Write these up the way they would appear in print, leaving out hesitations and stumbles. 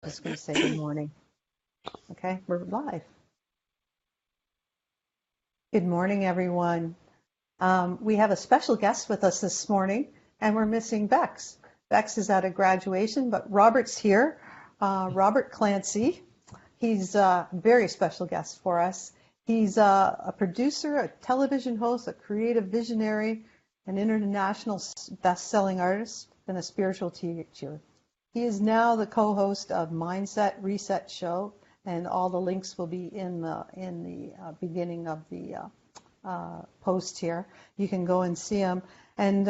Just going to say good morning. Okay, we're live. Good morning, everyone. We have a special guest with us this morning, and we're missing Bex. Bex is at a graduation, but Robert's here. Robert Clancy. He's a very special guest for us. He's a producer, a television host, a creative visionary, an international best-selling artist, and a spiritual teacher. He is now the co-host of Mindset Reset Show, and all the links will be in the beginning of the post here. You can go and see him. And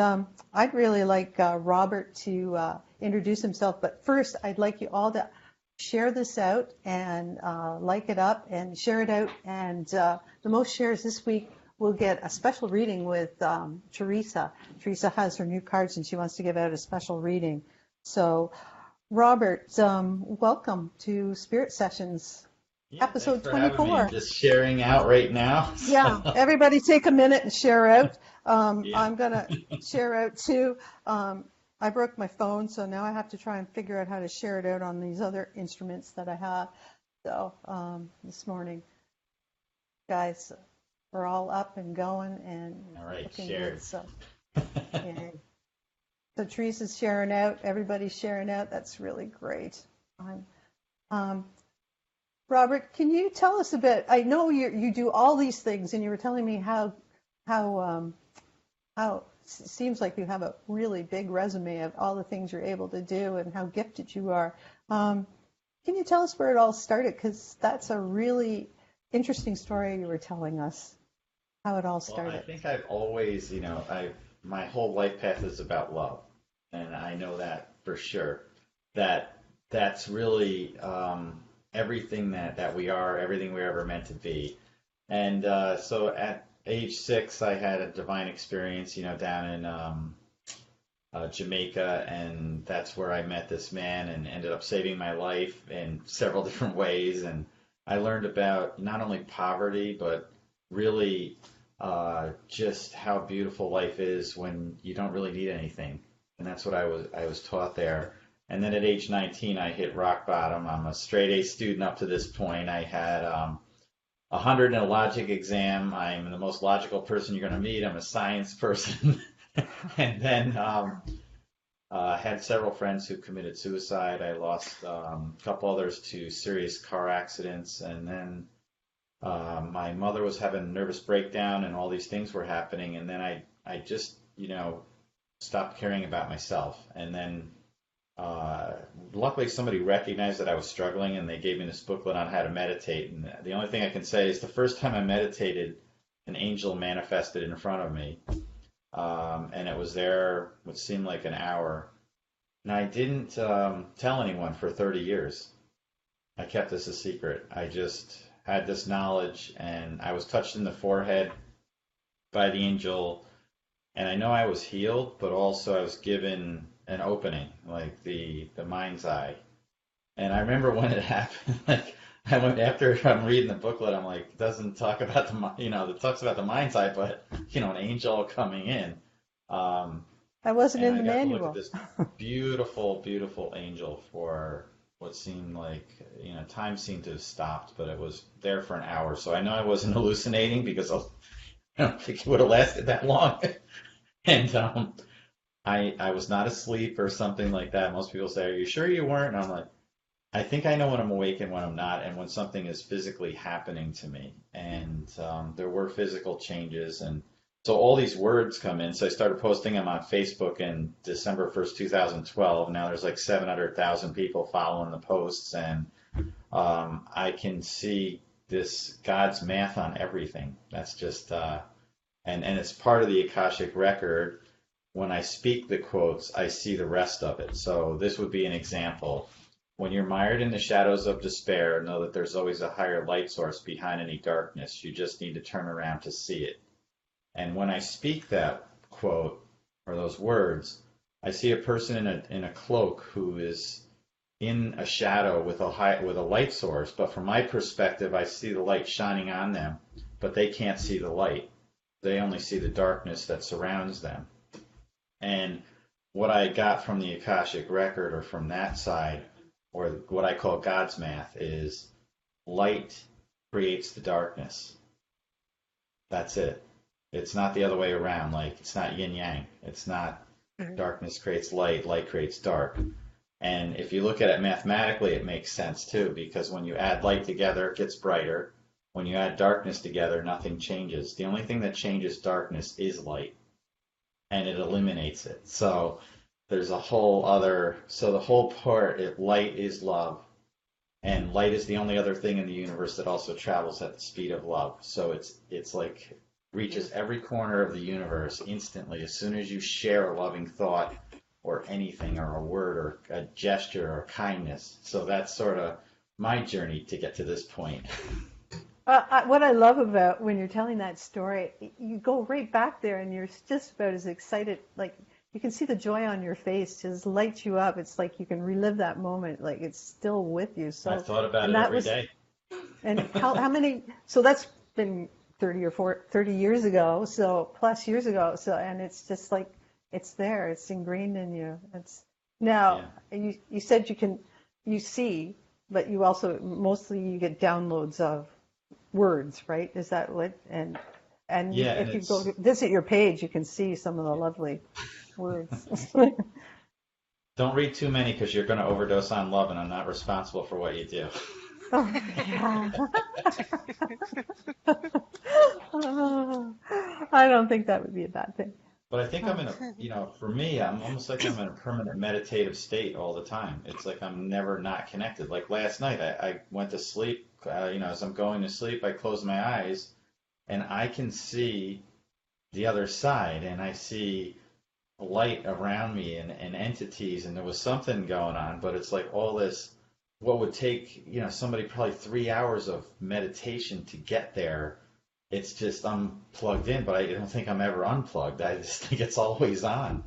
I'd really like Robert to introduce himself. But first, I'd like you all to share this out and like it up and share it out. And the most shares this week will get a special reading with Teresa. Teresa has her new cards, and she wants to give out a special reading. So, Robert, welcome to Spirit Sessions, episode 24. Just sharing out right now. Yeah, everybody take a minute and share out. I'm going to share out too. I broke my phone, so now I have to try and figure out how to share it out on these other instruments that I have. So this morning, guys, we're all up and going and all right, looking shared. good. So, yeah. So Teresa's sharing out. Everybody's sharing out. That's really great. Robert, can you tell us a bit? I know you do all these things, and you were telling me how it seems like you have a really big resume of all the things you're able to do and how gifted you are. Can you tell us where it all started? Because that's a really interesting story you were telling us, how it all started. Well, I think I've always, my whole life path is about love, and I know that for sure. That's really everything that we are, everything we're ever meant to be. And so at age 6, I had a divine experience, down in Jamaica, and that's where I met this man and ended up saving my life in several different ways. And I learned about not only poverty, but really just how beautiful life is when you don't really need anything. And that's what I was taught there. And then at age 19, I hit rock bottom. I'm a straight A student up to this point. I had 100 in a logic exam. I'm the most logical person you're going to meet. I'm a science person. And then had several friends who committed suicide. I lost a couple others to serious car accidents. And then my mother was having a nervous breakdown, and all these things were happening. And then I just, stopped caring about myself. And then luckily somebody recognized that I was struggling, and they gave me this booklet on how to meditate. And the only thing I can say is the first time I meditated, an angel manifested in front of me. And it was there what seemed like an hour. And I didn't tell anyone for 30 years. I kept this a secret. I just had this knowledge, and I was touched in the forehead by the angel. And I know I was healed, but also I was given an opening, like the mind's eye. And I remember when it happened, like I went after I'm reading the booklet, I'm like, it doesn't talk about it talks about the mind's eye, but an angel coming in. That wasn't in the manual. I got to look at this beautiful, beautiful angel for what seemed like, time seemed to have stopped, but it was there for an hour. So I know I wasn't hallucinating, because I don't think it would have lasted that long. And I was not asleep or something like that. Most people say, "Are you sure you weren't?" And I'm like, I think I know when I'm awake and when I'm not, and when something is physically happening to me. And there were physical changes, and so all these words come in. So I started posting them on Facebook in December 1st, 2012. Now there's like 700,000 people following the posts, and I can see this God's math on everything. That's just, and it's part of the Akashic record. When I speak the quotes, I see the rest of it. So this would be an example. When you're mired in the shadows of despair, know that there's always a higher light source behind any darkness. You just need to turn around to see it. And when I speak that quote or those words, I see a person in a cloak who is in a shadow with a light source. But from my perspective, I see the light shining on them, but they can't see the light. They only see the darkness that surrounds them. And what I got from the Akashic record, or from that side, or what I call God's math, is light creates the darkness. That's it. It's not the other way around. Like, it's not yin yang. It's not darkness creates light, light creates dark. And if you look at it mathematically, it makes sense too, because when you add light together, it gets brighter. When you add darkness together, nothing changes. The only thing that changes darkness is light, and it eliminates it. So there's a whole other, so the whole part, light is love, and light is the only other thing in the universe that also travels at the speed of love. So it's like reaches every corner of the universe instantly as soon as you share a loving thought or anything or a word or a gesture or kindness. So that's sort of my journey to get to this point. What I love about when you're telling that story, you go right back there and you're just about as excited. Like, you can see the joy on your face just lights you up. It's like you can relive that moment, like it's still with you. So I thought about it every day. And how many? So that's been 30 years ago. So plus years ago. So, and it's just like it's there. It's ingrained in you. It's now. Yeah. You said you see, but you also mostly you get downloads of words, right? Is that what? And yeah, if you go to visit your page, you can see some of the lovely words. Don't read too many because you're going to overdose on love, and I'm not responsible for what you do. Oh, yeah. I don't think that would be a bad thing. But I think I'm in for me, I'm almost like I'm in a permanent meditative state all the time. It's like I'm never not connected. Like last night, I went to sleep, as I'm going to sleep, I close my eyes and I can see the other side and I see light around me and entities, and there was something going on, but it's like all this, what would take, somebody probably 3 hours of meditation to get there. It's just I'm plugged in, but I don't think I'm ever unplugged. I just think it's always on,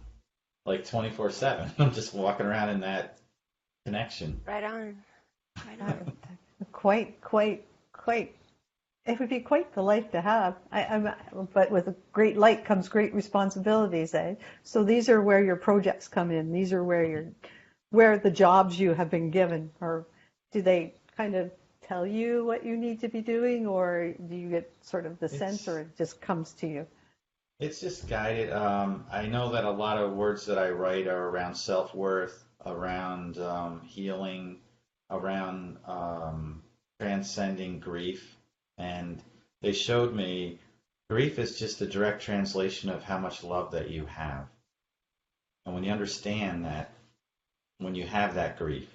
like 24/7. I'm just walking around in that connection. Right on. Right on. Quite. It would be quite the life to have. But with a great light comes great responsibilities, eh? So these are where your projects come in. These are where the jobs you have been given, or do they kind of tell you what you need to be doing, or do you get sort of the sense, or it just comes to you? It's just guided. I know that a lot of words that I write are around self-worth, around healing, around transcending grief. And they showed me grief is just a direct translation of how much love that you have. And when you understand that, when you have that grief,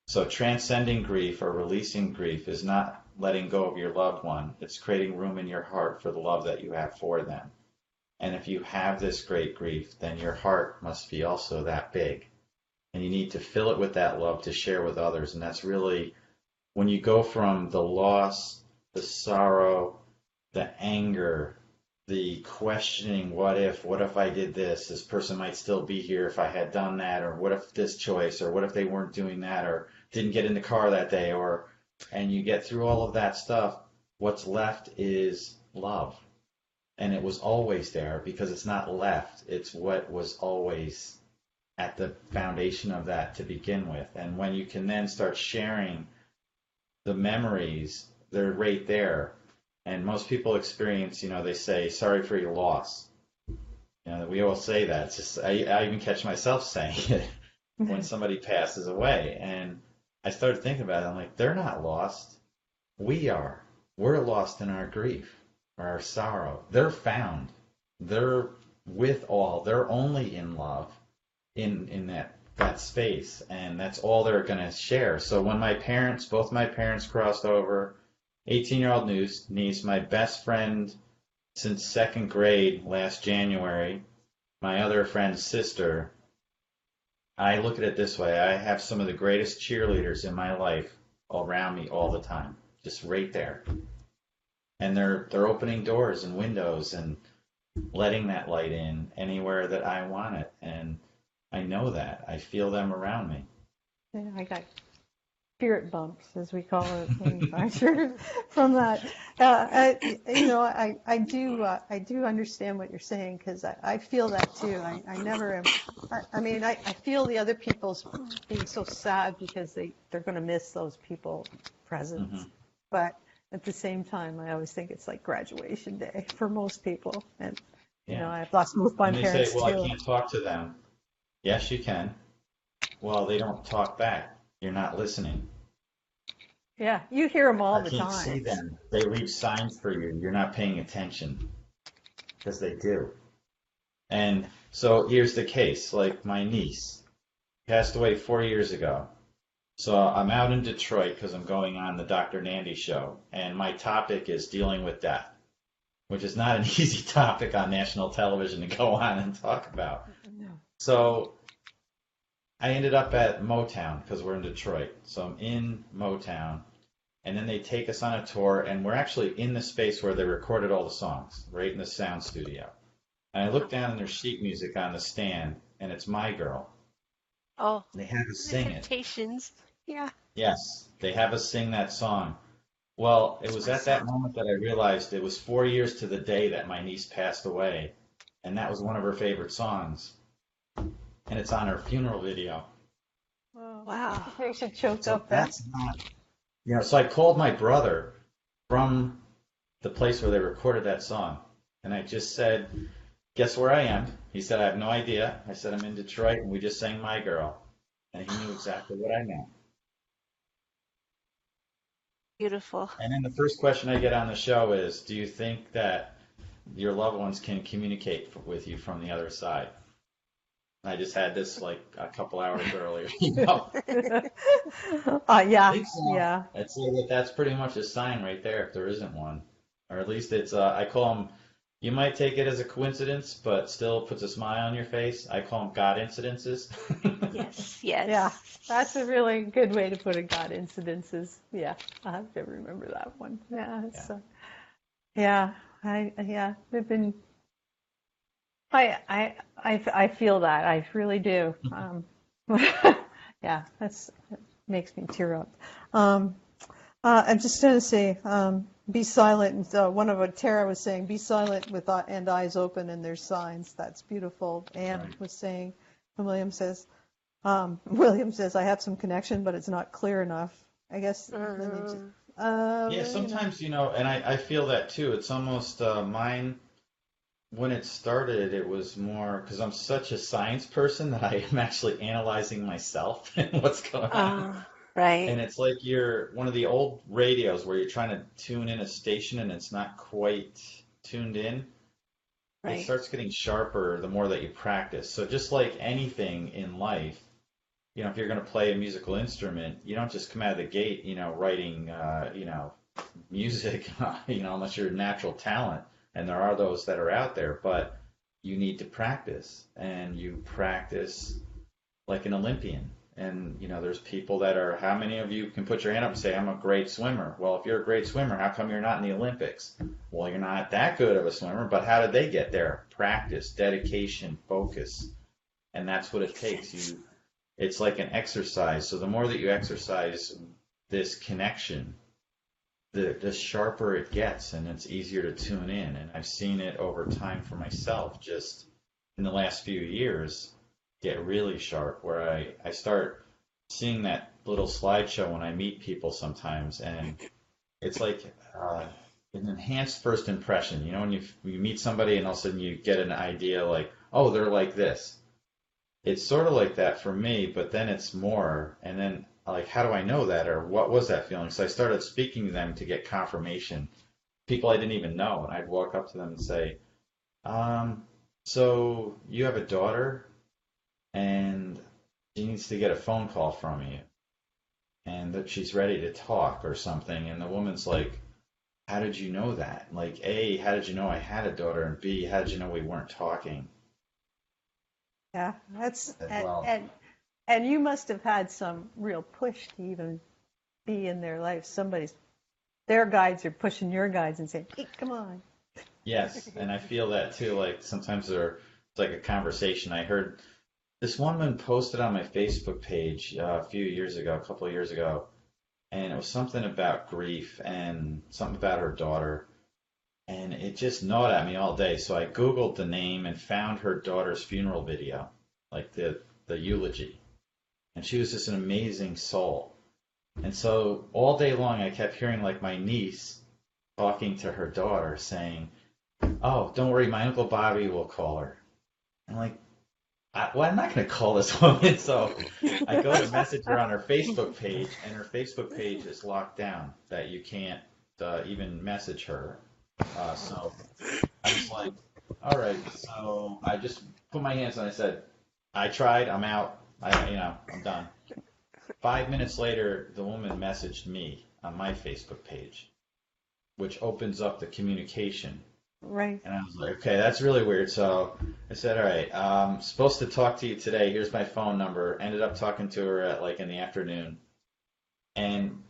so transcending grief or releasing grief is not letting go of your loved one. It's creating room in your heart for the love that you have for them. And if you have this great grief, then your heart must be also that big. And you need to fill it with that love to share with others. And that's really when you go from the loss, the sorrow, the anger, the questioning, what if I did this person might still be here if I had done that, or what if this choice, or what if they weren't doing that, or didn't get in the car that day, and you get through all of that stuff, what's left is love. And it was always there because it's not left, it's what was always at the foundation of that to begin with. And when you can then start sharing the memories, they're right there. And most people experience, they say, sorry for your loss. We all say that. It's just, I even catch myself saying it when somebody passes away. And I started thinking about it. I'm like, they're not lost. We are. We're lost in our grief or our sorrow. They're found. They're with all. They're only in love in that space. And that's all they're going to share. So when both my parents crossed over, 18-year-old niece, my best friend since second grade last January, my other friend's sister, I look at it this way. I have some of the greatest cheerleaders in my life around me all the time, just right there. And they're opening doors and windows and letting that light in anywhere that I want it. And I know that. I feel them around me. Yeah, spirit bumps, as we call it. I'm sure from that. I do understand what you're saying because I feel that too. I never am. I feel the other people's being so sad because they're going to miss those people presence. Hmm. But at the same time, I always think it's like graduation day for most people. And, Yeah. I've lost both my And they say, parents well, I too. can't talk to them. Yes, you can. Well, they don't talk back. You're not listening. Yeah, you hear them all I the can't see time. them. They leave signs for you. You're not paying attention because they do. And so here's the case. Like my niece passed away 4 years ago. So I'm out in Detroit because I'm going on the Dr. Nandy show, and my topic is dealing with death, which is not an easy topic on national television to go on and talk about. No. So I ended up at Motown because we're in Detroit. So I'm in Motown, and then they take us on a tour, and we're actually in the space where they recorded all the songs, right in the sound studio. And I look down and there's sheet music on the stand, and it's My Girl. Oh, They have us the sing it. Temptations. Yeah, Yes, they have us sing that song. Well, it that's was my at that song. moment that I realized it was 4 years to the day that my niece passed away, and that was one of her favorite songs, and it's on her funeral video. Wow. Wow. You should choke So up then. that's not, so I called my brother from the place where they recorded that song, and I just said, guess where I am? He said, I have no idea. I said, I'm in Detroit, and we just sang My Girl, and he knew exactly what I meant. Beautiful. And then the first question I get on the show is, do you think that your loved ones can communicate with you from the other side? I just had this like a couple hours earlier. I Yeah, think so. yeah. I'd say that that's pretty much a sign right there if there isn't one. Or at least it's, I call them, you might take it as a coincidence, but still puts a smile on your face. I call them God incidences. Yes, Yeah, yes. that's a really good way to put it. God incidences. Yeah, I have to remember that one. Yeah, Yeah. yeah, they've been. I feel that. I really do. Yeah, that makes me tear up. Um, I'm just going to say, be silent. And, one of what Tara was saying, be silent with and eyes open, and there's signs. That's beautiful. Anne Right. was saying, and William says, I have some connection, but it's not clear enough. I guess then they just, Mm, Yeah, sometimes, and I feel that too. It's almost mine. When it started, it was more because I'm such a science person that I am actually analyzing myself and what's going on. right, And it's like you're one of the old radios where you're trying to tune in a station and it's not quite tuned in. It right. starts getting sharper the more that you practice. So just like anything in life, if you're going to play a musical instrument, you don't just come out of the gate, writing, music, unless you're a natural talent. And there are those that are out there, but you need to practice, and you practice like an Olympian. And there's people that are. How many of you can put your hand up and say, "I'm a great swimmer"? Well, if you're a great swimmer, how come you're not in the Olympics? Well, you're not that good of a swimmer, but how did they get there? Practice, dedication, focus, and that's what it Makes takes. sense. It's like an exercise. So the more that you exercise this connection, the sharper it gets, and it's easier to tune in. And I've seen it over time for myself, just in the last few years, get really sharp, where I start seeing that little slideshow when I meet people sometimes, and it's like an enhanced first impression. When you meet somebody and all of a sudden you get an idea like, oh, they're like this. It's sort of like that for me, but then it's more, and then like, how do I know that, or what was that feeling? So I started speaking to them to get confirmation. People I didn't even know, and I'd walk up to them and say, so you have a daughter, and she needs to get a phone call from you, and that she's ready to talk or something. And the woman's like, how did you know that? Like, A, how did you know I had a daughter? And B, how did you know we weren't talking? yeah, that's And, well, and you must have had some real push to even be in their life. Their guides are pushing your guides and saying, hey, come on. yes, and I feel that too. Like sometimes it's like a conversation. I heard this woman posted on my Facebook page a couple of years ago, and it was something about grief and something about her daughter. And it just gnawed at me all day. So I Googled the name and found her daughter's funeral video, like the eulogy. And she was just an amazing soul. And so all day long I kept hearing like my niece talking to her daughter saying, "Oh, don't worry, my Uncle Bobby will call her." I'm like, well, I'm not going to call this woman. So I go to message her on her Facebook page, and her Facebook page is locked down that you can't even message her. So I was like, all right. So I just put my hands on it. I said, I tried. I'm out. I'm done. 5 minutes later, the woman messaged me on my Facebook page, which opens up the communication. Right. And I was like, okay, that's really weird. So I said, all right, I'm supposed to talk to you today. Here's my phone number. Ended up talking to her at like in the afternoon. And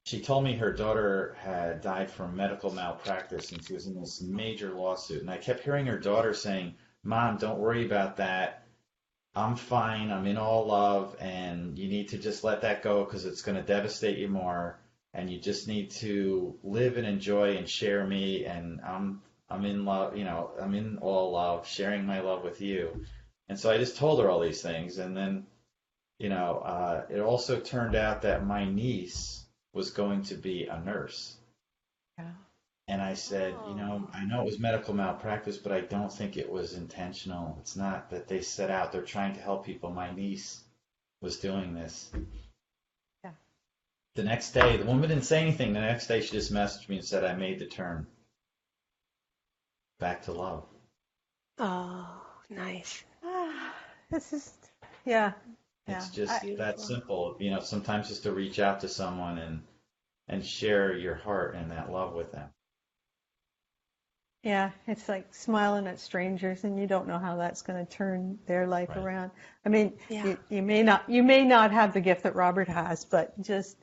she told me her daughter had died from medical malpractice and she was in this major lawsuit. And I kept hearing her daughter saying, "Mom, don't worry about that. I'm fine. I'm in all love. And you need to just let that go because it's going to devastate you more. And you just need to live and enjoy and share me. And I'm in love, I'm in all love, sharing my love with you." And so I just told her all these things. And then, it also turned out that my niece was going to be a nurse. Yeah. And I said, Oh. I know it was medical malpractice, but I don't think it was intentional. It's not that they set out, they're trying to help people. My niece was doing this. Yeah. The next day, the woman didn't say anything. The next day, she just messaged me and said, "I made the turn back to love." Oh, nice. This is, yeah, yeah. It's just that Beautiful. simple, sometimes just to reach out to someone and share your heart and that love with them. Yeah, it's like smiling at strangers, and you don't know how that's going to turn their life Right. around. I mean, Yeah. you may not have the gift that Robert has, but just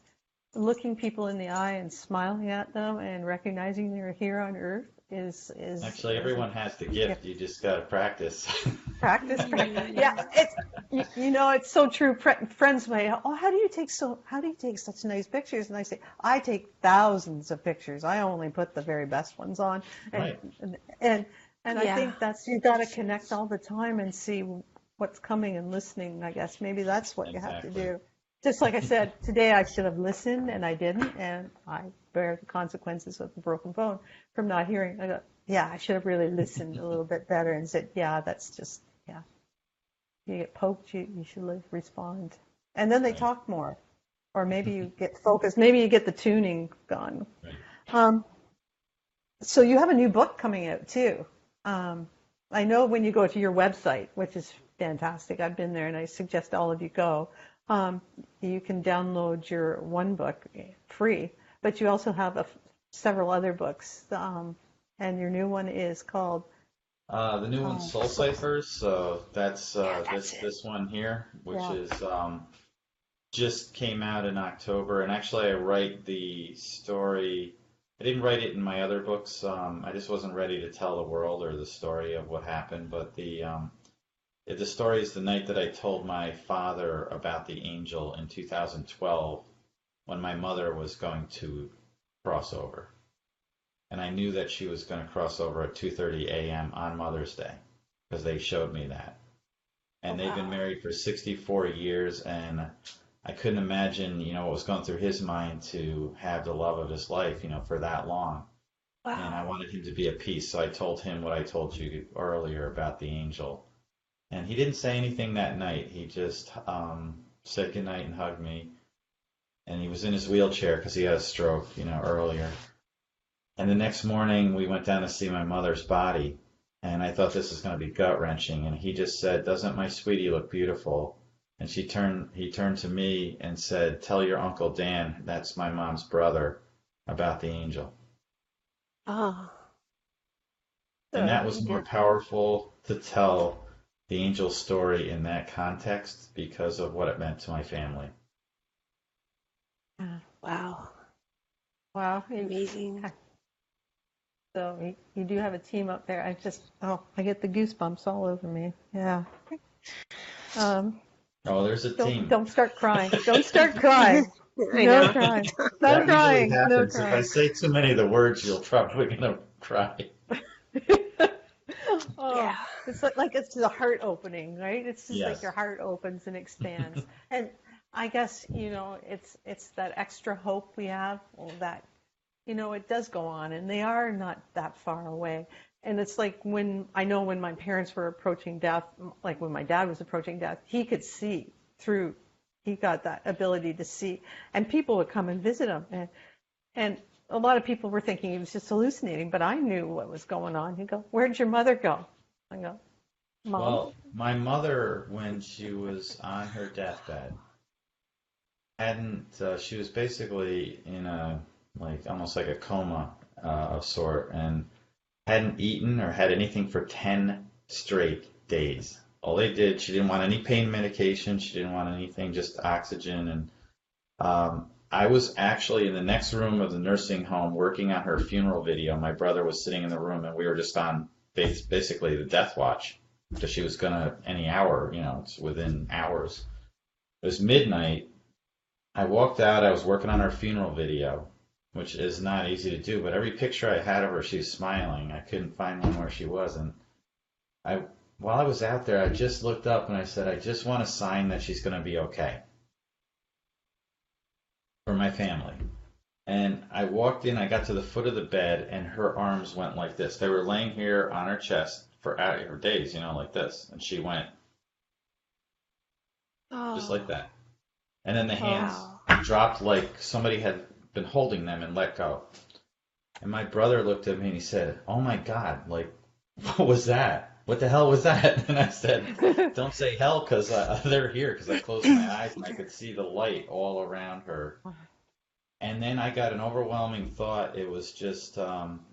looking people in the eye and smiling at them and recognizing they're here on Earth Actually, is a everyone has the gift. gift. You just got to practice. Practice. Yeah, Mm. it's it's so true. Friends may, "Oh, how do you take such nice pictures?" And I say, "I take thousands of pictures. I only put the very best ones on." And Right. and I Yeah. think that's, you got to connect all the time and see what's coming and listening. I guess maybe that's what you have to Exactly. do. Just like I said, today I should have listened and I didn't, and I bear the consequences of the broken bone from not hearing. I go, yeah, I should have really listened a little bit better and said, yeah, that's just, yeah. You get poked, you should respond. And then they Right. talk more. Or maybe you get focused. Maybe you get the tuning gone. Right. Um, so you have a new book coming out too. I know when you go to your website, which is fantastic. I've been there and I suggest all of you go. You can download your one book free, but you also have several other books. And your new one is called The new one's Soul Soul. Ciphers, so that's Yeah, this that's it. this one here, which Yeah. is just came out in October. And actually, I write the story. I didn't write it in my other books. I just wasn't ready to tell the world or the story of what happened. But the story is the night that I told my father about the angel in 2012, when my mother was going to cross over. And I knew that she was going to cross over at 2:30 a.m. on Mother's Day because they showed me that. Oh, And they've been wow. married for 64 years, and I couldn't imagine, what was going through his mind to have the love of his life, for that long. And I Wow. wanted him to be at peace, so I told him what I told you earlier about the angel. And he didn't say anything that night. He just said goodnight and hugged me. And he was in his wheelchair because he had a stroke, earlier. And the next morning, we went down to see my mother's body, and I thought this was going to be gut wrenching. And he just said, "Doesn't my sweetie look beautiful?" And he turned to me and said, "Tell your Uncle Dan, that's my mom's brother, about the angel." Oh, And that You was more did. powerful to tell the angel story in that context because of what it meant to my family. wow. Wow. Amazing. So you do have a team up there. I get the goosebumps all over me. Yeah. Um, Oh, there's a team. don't start crying. Don't start crying. I No know. crying. No That usually crying. No happens. If I crying. say too many of the words, you're probably gonna cry. Oh, Yeah. it's like it's the heart opening, right? It's just like your Yes. heart opens and expands. And I guess, it's that extra hope we have that, it does go on and they are not that far away. And it's like when my parents were approaching death, like when my dad was approaching death, he could see through, he got that ability to see, and people would come and visit him. And a lot of people were thinking he was just hallucinating, but I knew what was going on. He'd go, "Where'd your mother go?" I go, "Mom." Well, my mother, when she was on her deathbed, hadn't, she was basically in a, like, almost like a coma of sort, and hadn't eaten or had anything for 10 straight days. All they did, she didn't want any pain medication, she didn't want anything, just oxygen. And I was actually in the next room of the nursing home working on her funeral video. My brother was sitting in the room, and we were just on basically the death watch because she was gonna any hour, it's within hours. It was midnight. I walked out. I was working on her funeral video, which is not easy to do, but every picture I had of her, she was smiling. I couldn't find one where she wasn't. While I was out there, I just looked up and I said, I just want a sign that she's going to be okay for my family. And I walked in, I got to the foot of the bed, and her arms went like this. They were laying here on her chest for days, like this. And she went just like Oh, that. And then the hands wow. dropped like somebody had been holding them and let go. And my brother looked at me and he said, "Oh my God, like, what was that? What the hell was that?" And I said, "Don't say hell because they're here," because I closed my eyes and I could see the light all around her. And then I got an overwhelming thought. It was just,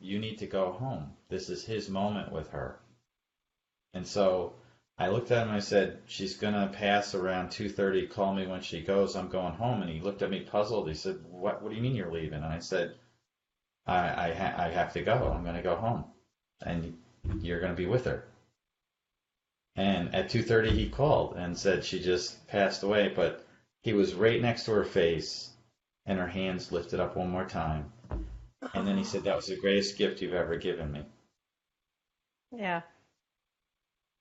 you need to go home. This is his moment with her. And so I looked at him and I said, "She's going to pass around 2:30. Call me when she goes. I'm going home." And he looked at me puzzled. He said, What do you mean you're leaving?" And I said, I have to go. I'm going to go home. And you're going to be with her. And at 2:30 he called and said she just passed away. But he was right next to her face, and her hands lifted up one more time. And then he said, "That was the greatest gift you've ever given me." Yeah,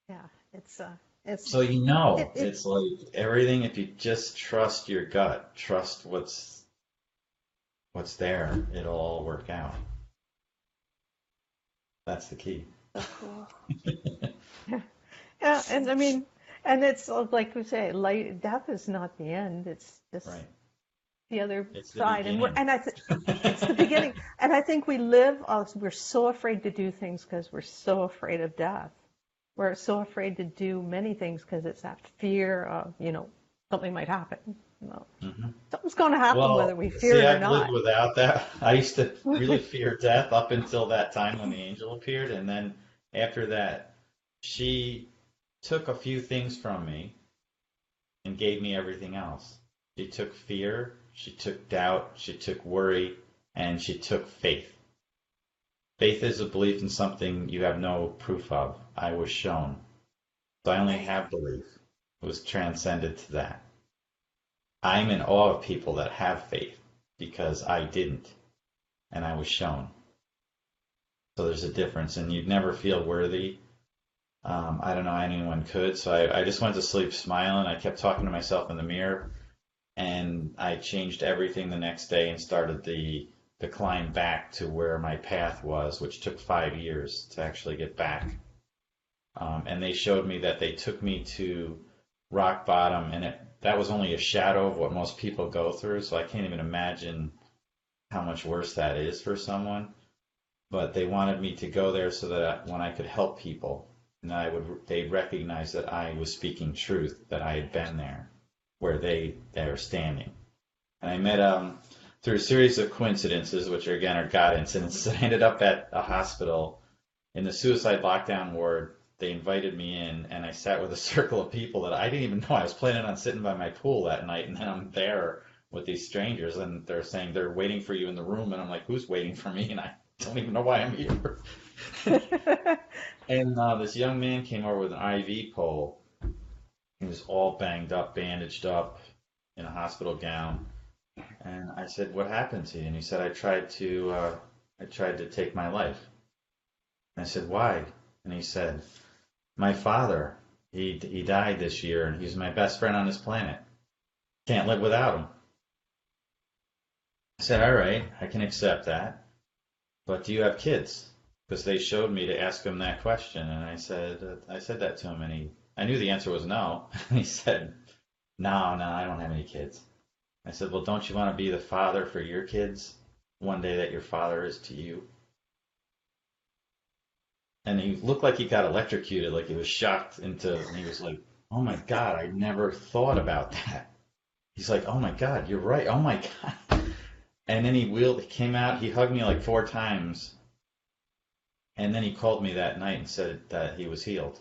yeah. It's So it, it it's like everything. If you just trust your gut, trust what's there, it'll all work out. That's the key. So cool. yeah, and I mean, and it's like we say, death is not the end. It's just Right. the other It's the side, and we're beginning. and it's the beginning. And I think we're so afraid to do things because we're so afraid of death. We're so afraid to do many things because it's that fear of, something might happen. hmm Something's going to happen whether Well, we fear see, it or I've lived not. without that. I used to really fear death up until that time when the angel appeared, and then after that, she took a few things from me and gave me everything else. She took fear, she took doubt, she took worry, and she took faith. Faith is a belief in something you have no proof of. I was shown. So I only Right. have belief. It was transcended to that. I'm in awe of people that have faith because I didn't, and I was shown. So there's a difference, and you'd never feel worthy. I don't know anyone could, so I just went to sleep smiling. I kept talking to myself in the mirror, and I changed everything the next day and started the climb back to where my path was, which took 5 years to actually get back. And they showed me that they took me to rock bottom, and that was only a shadow of what most people go through. So I can't even imagine how much worse that is for someone. But they wanted me to go there so that when I could help people, and they'd recognize that I was speaking truth, that I had been there, where they're standing. And I met through a series of coincidences, which again are God incidents. I ended up at a hospital in the suicide lockdown ward. They invited me in, and I sat with a circle of people that I didn't even know. I was planning on sitting by my pool that night, and then I'm there with these strangers, and they're saying they're waiting for you in the room, and I'm like, "Who's waiting for me?" And I don't even know why I'm here. And this young man came over with an IV pole. He was all banged up, bandaged up, in a hospital gown. And I said, what happened to you? And he said, I tried to take my life. And I said, why? And he said, my father, he died this year, and he's my best friend on this planet. Can't live without him. I said, all right, I can accept that. But do you have kids? Because they showed me to ask him that question, and I said that to him, and I knew the answer was no. And he said, no, I don't have any kids. I said, well, don't you want to be the father for your kids one day that your father is to you? And he looked like he got electrocuted, like he was shocked and he was like, oh my God, I never thought about that. He's like, oh my God, you're right. Oh my God. And then he came out, he hugged me like 4 times. And then he called me that night and said that he was healed.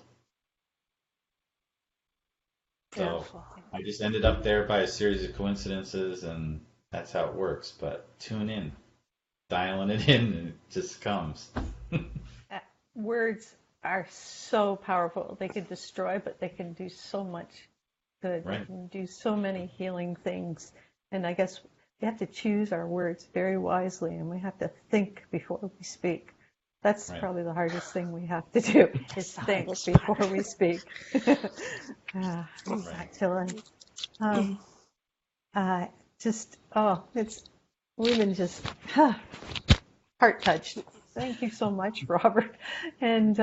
So Beautiful. I just ended up there by a series of coincidences, and that's how it works. But tune in, dialing it in, and it just comes. Words are so powerful. They can destroy, but they can do so much good. They Right. can do so many healing things. And I guess we have to choose our words very wisely, and we have to think before we speak. That's Right. probably the hardest thing we have to do, is the think hardest before part. we speak. Excellent. Um, we've been just heart touched. Thank you so much, Robert. And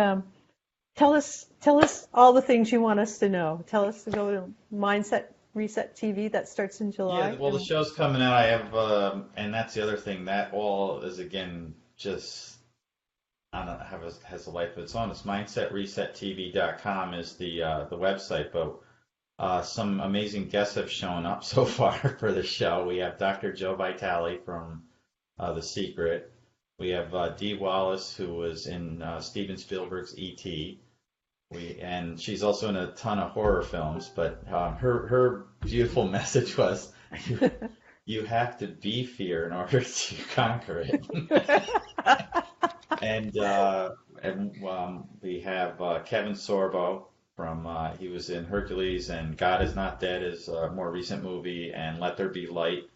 tell us all the things you want us to know. Tell us to go to Mindset Reset TV. That starts in July. Yeah, well, the show's coming out. I have, and that's the other thing. That all is again just I don't know, has a life of its own. It's mindsetresettv.com is the website, but some amazing guests have shown up so far for the show. We have Dr. Joe Vitale from The Secret. We have Dee Wallace, who was in Steven Spielberg's E.T. And she's also in a ton of horror films, but her beautiful message was, you have to be fear in order to conquer it. And we have Kevin Sorbo from he was in Hercules and God Is Not Dead is a more recent movie, and Let There Be Light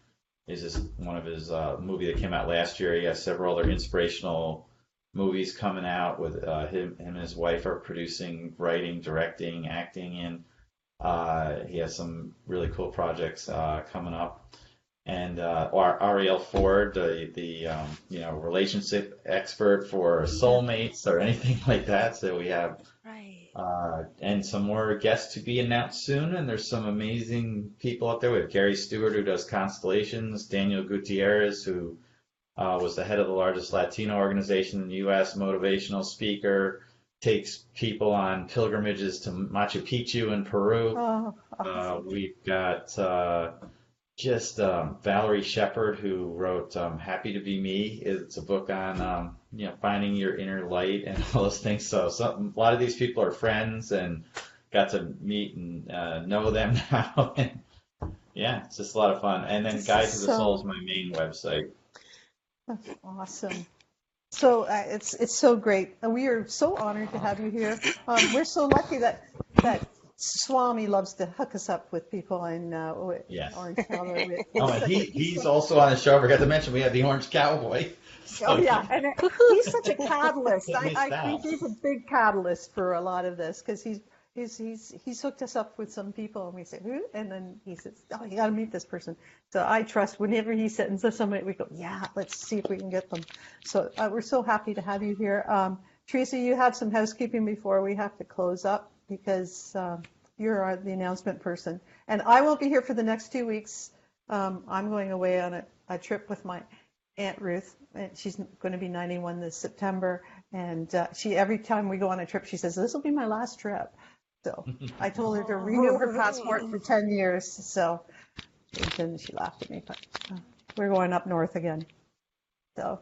is one of his movie that came out last year. He has several other inspirational movies coming out with him and his wife are producing, writing, directing, acting in. He has some really cool projects coming up. And Ariel Ford, the relationship expert for soulmates or anything like that. So we have Right. and some more guests to be announced soon. And there's some amazing people out there. We have Gary Stewart, who does constellations, Daniel Gutierrez, who was the head of the largest Latino organization in the U.S., motivational speaker, takes people on pilgrimages to Machu Picchu in Peru. Oh, awesome. We've got Valerie Shepard, who wrote Happy to Be Me. It's a book on finding your inner light and all those things. So a lot of these people are friends and got to meet and know them now. And yeah, it's just a lot of fun. And then Guide to the Soul is my main website. That's awesome. So it's so great. And we are so honored to have you here. We're so lucky that Swami loves to hook us up with people in Yes. Orange County. Oh, and he's also on the show. I forgot to mention we have the Orange Cowboy. So Oh yeah, and he's such a catalyst. I think he's a big catalyst for a lot of this because he's hooked us up with some people, and we say who, and then he says, oh, you got to meet this person. So I trust whenever he sends us somebody, we go, yeah, let's see if we can get them. So we're so happy to have you here. Teresa, you have some housekeeping before we have to close up because you're the announcement person, and I won't be here for the next 2 weeks. I'm going away on a trip with my Aunt Ruth, and she's going to be 91 this September, and every time we go on a trip, she says, this will be my last trip. So I told her to renew her passport for 10 years, so and then she laughed at me, but we're going up north again. So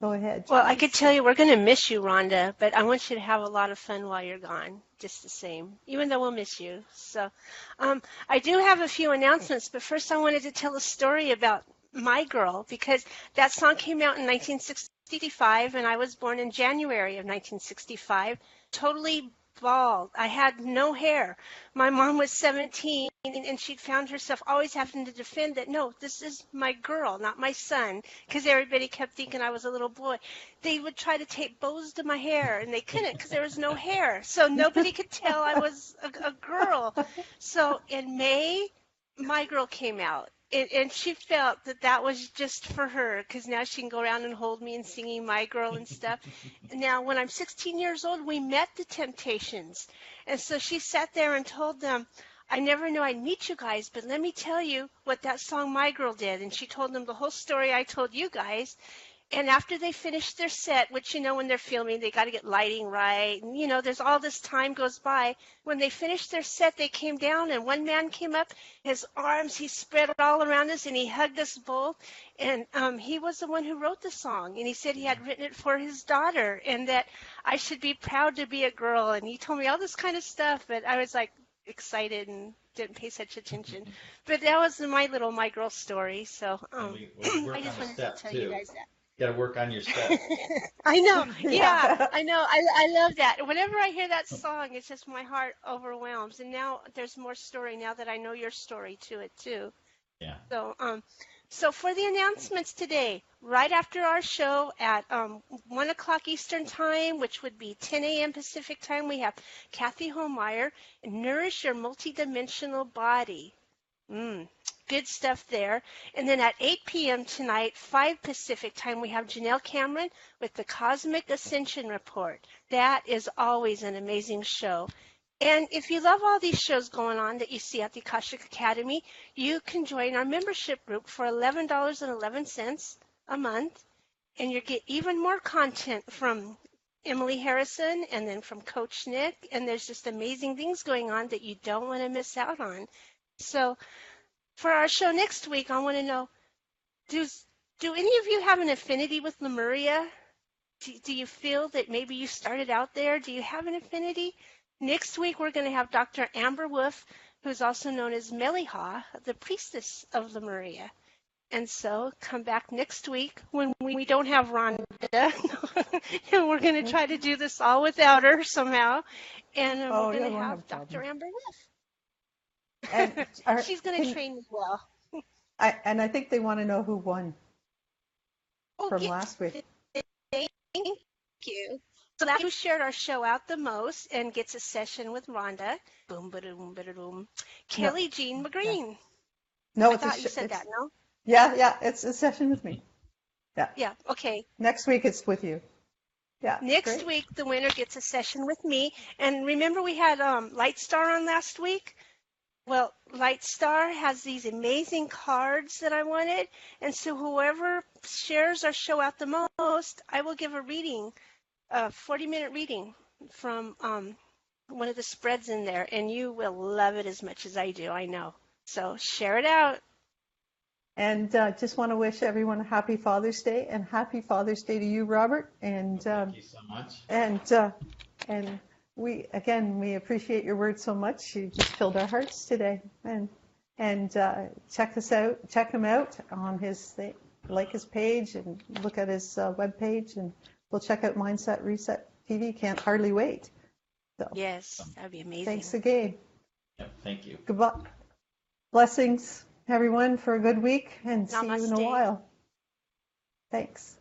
go ahead. Well, I could tell you we're going to miss you, Rhonda, but I want you to have a lot of fun while you're gone, just the same, even though we'll miss you. So I do have a few announcements, but first I wanted to tell a story about My Girl, because that song came out in 1965, and I was born in January of 1965, totally bald. I had no hair. My mom was 17 and she'd found herself always having to defend that, no, this is my girl, not my son, because everybody kept thinking I was a little boy. They would try to tape bows to my hair and they couldn't because there was no hair. So nobody could tell I was a girl. So in May, my girl came out. And she felt that that was just for her because now she can go around and hold me and singing My Girl and stuff. Now, when I'm 16 years old, we met the Temptations. And so she sat there and told them, I never knew I'd meet you guys, but let me tell you what that song My Girl did. And she told them the whole story I told you guys. And after they finished their set, which, you know, when they're filming, they got to get lighting right. And, you know, there's all this time goes by. When they finished their set, they came down and one man came up, his arms, he spread all around us and he hugged us both. And he was the one who wrote the song. And he said he had written it for his daughter and that I should be proud to be a girl. And he told me all this kind of stuff. But I was like excited and didn't pay such attention. But that was my girl story. So we work I just on the wanted to step tell too. you guys that. You got to work on your step. I know. Yeah, I know. I love that. Whenever I hear that song, it's just my heart overwhelms. And now there's more story now that I know your story to it too. Yeah. So for the announcements today, right after our show at 1 o'clock Eastern Time, which would be 10 a.m. Pacific Time, we have Kathy Holmeyer, Nourish Your Multidimensional Body. Good stuff there. And then at 8 p.m. tonight, 5 Pacific Time, we have Janelle Cameron with the Cosmic Ascension Report. That is always an amazing show. And if you love all these shows going on that you see at the Akashic Academy, you can join our membership group for $11.11 a month. And you get even more content from Emily Harrison and then from Coach Nick. And there's just amazing things going on that you don't want to miss out on. So for our show next week, I want to know, do any of you have an affinity with Lemuria? Do you feel that maybe you started out there? Do you have an affinity? Next week, we're going to have Dr. Amber Wolf, who's also known as Meliha, the priestess of Lemuria. And so come back next week when we don't have Rhonda. And we're going to try to do this all without her somehow. And we're going to have Dr. Amber Wolf. And she's going to train me well. I think they want to know who won from last week. Thank you. So that's who shared our show out the most and gets a session with Rhonda. Boom, ba-doom, ba-da-doom. Kelly Jean McGreen. No, I thought you said that, no? Yeah, it's a session with me. Yeah. Yeah, okay. Next week it's with you. Yeah. Next week the winner gets a session with me. And remember we had Lightstar on last week? Well, Lightstar has these amazing cards that I wanted, and so whoever shares our show out the most, I will give a reading, a 40-minute reading from one of the spreads in there, and you will love it as much as I do, I know. So share it out. And just want to wish everyone a happy Father's Day, and happy Father's Day to you, Robert. And thank you so much. And we appreciate your words so much. You just filled our hearts today. And check him out on his like his page and look at his webpage, and we'll check out Mindset Reset TV. Can't hardly wait. So, yes, that'd be amazing. Thanks again. Yep, thank you. Goodbye. Blessings, everyone, for a good week, and Namaste. see you in a while. Thanks.